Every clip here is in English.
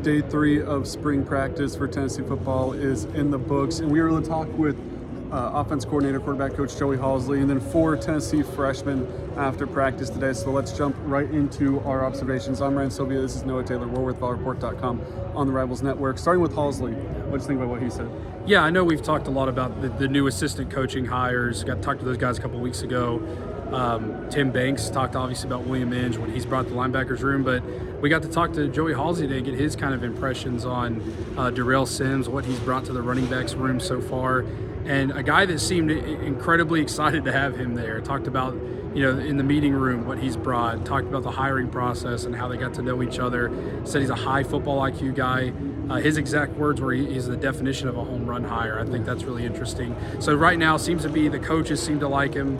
Day 3 of spring practice for Tennessee football is in the books, and we were able to talk with offense coordinator, quarterback coach Joey Hosley, and then 4 Tennessee freshmen after practice today. So let's jump right into our observations. I'm Ryan Sylvia. This is Noah Taylor. We're with VolReport.com on the Rivals Network. Starting with Hosley, what do you think about what he said? Yeah, I know we've talked a lot about the new assistant coaching hires. Got to talk to those guys a couple weeks ago. Tim Banks talked obviously about William Inge, what he's brought to the linebackers room, but we got to talk to Joey Halsey today, get his kind of impressions on Darrell Sims, what he's brought to the running backs room so far, and a guy that seemed incredibly excited to have him there. Talked about, in the meeting room, what he's brought, talked about the hiring process and how they got to know each other, said he's a high football IQ guy. His exact words were he's the definition of a home run hire. I think that's really interesting. So right now seems to be the coaches seem to like him.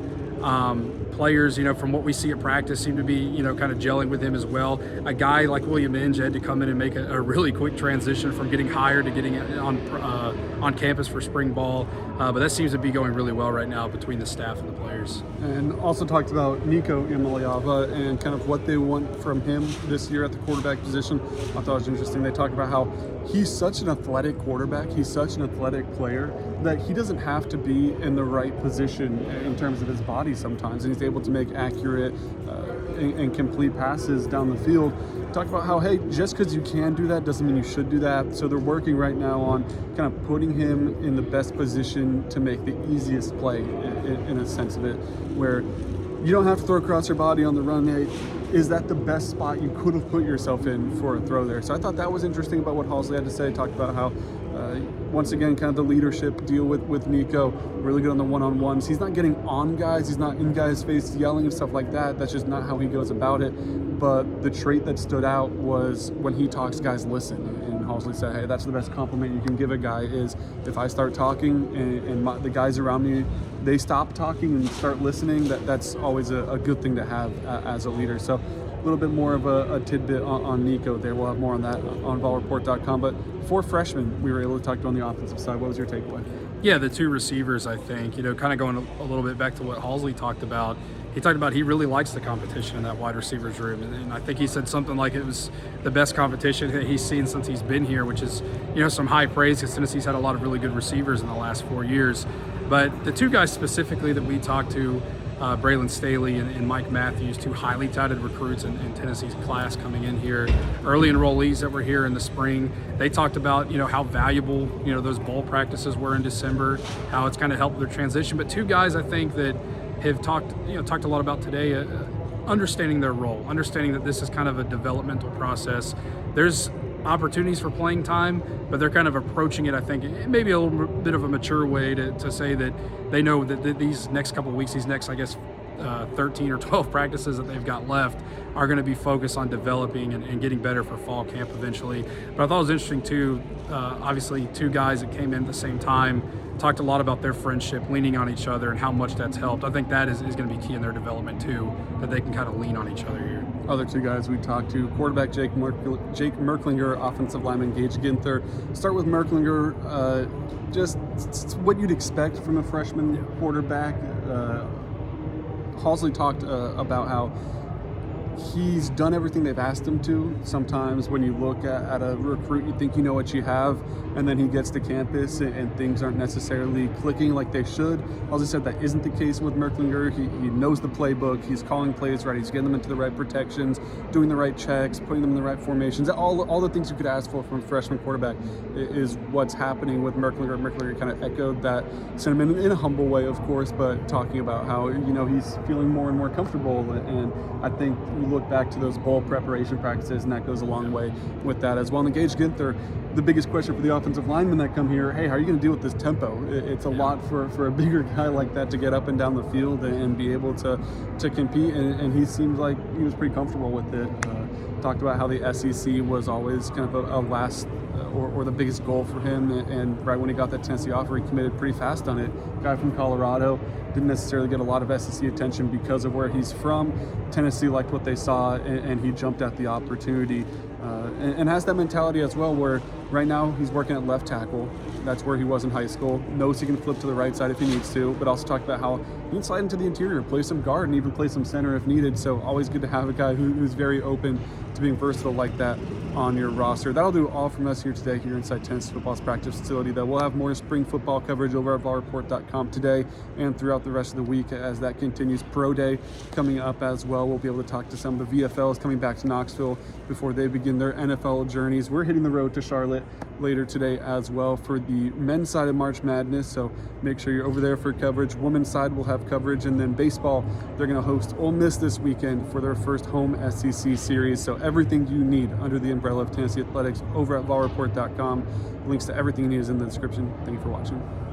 Players, from what we see at practice, seem to be, kind of gelling with him as well. A guy like William Inge had to come in and make a really quick transition from getting hired to getting on campus for spring ball. But that seems to be going really well right now between the staff and the players. And also talked about Nico Marrow and kind of what they want from him this year at the quarterback position. I thought it was interesting. They talked about how he's such an athletic quarterback. He's such an athletic player that he doesn't have to be in the right position in terms of his body sometimes, and he's able to make accurate and complete passes down the field. Talk about how, hey, just because you can do that doesn't mean you should do that. So they're working right now on kind of putting him in the best position to make the easiest play in a sense of it, where you don't have to throw across your body on the run. Hey, is that the best spot you could have put yourself in for a throw there? So I thought that was interesting about what Hosley had to say. Talked about how, once again, kind of the leadership deal with Nico, really good on the one-on-ones. He's not getting on guys. He's not in guys' faces yelling and stuff like that. That's just not how he goes about it. But the trait that stood out was when he talks, guys listen. And Hosley said, hey, that's the best compliment you can give a guy is if I start talking and the guys around me, they stop talking and start listening, that's always a good thing to have as a leader. So a little bit more of a tidbit on Nico there. We'll have more on that on VolReport.com. But 4 freshmen we were able to talk to on the offensive side. What was your takeaway? Yeah, the 2 receivers, I think, kind of going a little bit back to what Halsey talked about. He talked about he really likes the competition in that wide receivers room. And I think he said something like it was the best competition that he's seen since he's been here, which is, some high praise because Tennessee's had a lot of really good receivers in the last 4 years. But the 2 guys specifically that we talked to, Braylon Staley and Mike Matthews, 2 highly touted recruits in Tennessee's class coming in here, early enrollees that were here in the spring. They talked about, how valuable, those bowl practices were in December, how it's kind of helped their transition. But 2 guys, I think, that have talked a lot about today, understanding their role, understanding that this is kind of a developmental process. There's opportunities for playing time, but they're kind of approaching it, I think, maybe a little bit of a mature way to say that they know that these next couple of weeks, these next, 13 or 12 practices that they've got left are going to be focused on developing and getting better for fall camp eventually. But I thought it was interesting too, obviously 2 guys that came in at the same time, talked a lot about their friendship, leaning on each other and how much that's helped. I think that is going to be key in their development too, that they can kind of lean on each other here. Other 2 guys we talked to, quarterback Jake Merklinger, offensive lineman Gage Ginther. Start with Merklinger, just what you'd expect from a freshman quarterback. Hosley talked about how he's done everything they've asked him to. Sometimes when you look at a recruit, you think you know what you have, and then he gets to campus and things aren't necessarily clicking like they should. As I said, that isn't the case with Merklinger. He knows the playbook. He's calling plays right. He's getting them into the right protections, doing the right checks, putting them in the right formations. All the things you could ask for from a freshman quarterback is what's happening with Merklinger. Merklinger kind of echoed that sentiment in a humble way, of course, but talking about how, he's feeling more and more comfortable. And I think you look back to those bowl preparation practices, and that goes a long way with that as well. And Gage Ginther, the biggest question for the offensive linemen that come here, hey, how are you going to deal with this tempo? It's a lot for a bigger guy like that to get up and down the field and be able to compete, and he seemed like he was pretty comfortable with it. Talked about how the SEC was always kind of a last or the biggest goal for him, and right when he got that Tennessee offer, he committed pretty fast on it. Guy from Colorado, didn't necessarily get a lot of SEC attention because of where he's from. Tennessee liked what they saw, and he jumped at the opportunity, and has that mentality as well, where right now he's working at left tackle. That's where he was in high school. Knows he can flip to the right side if he needs to, but also talked about how he can slide into the interior, play some guard, and even play some center if needed. So always good to have a guy who's very open to being versatile like that. on your roster. That'll do all from us here today here inside Tennessee football's practice facility. Though we'll have more spring football coverage over at VolReport.com today and throughout the rest of the week as that continues. Pro Day coming up as well. We'll be able to talk to some of the VFLs coming back to Knoxville before they begin their NFL journeys. We're hitting the road to Charlotte later today as well for the men's side of March Madness, so make sure you're over there for coverage. Women's side will have coverage, and then baseball, they're going to host Ole Miss this weekend for their first home SEC series. So everything you need under the umbrella of Tennessee athletics over at VolReport.com. Links to everything you need is in the description. Thank you for watching.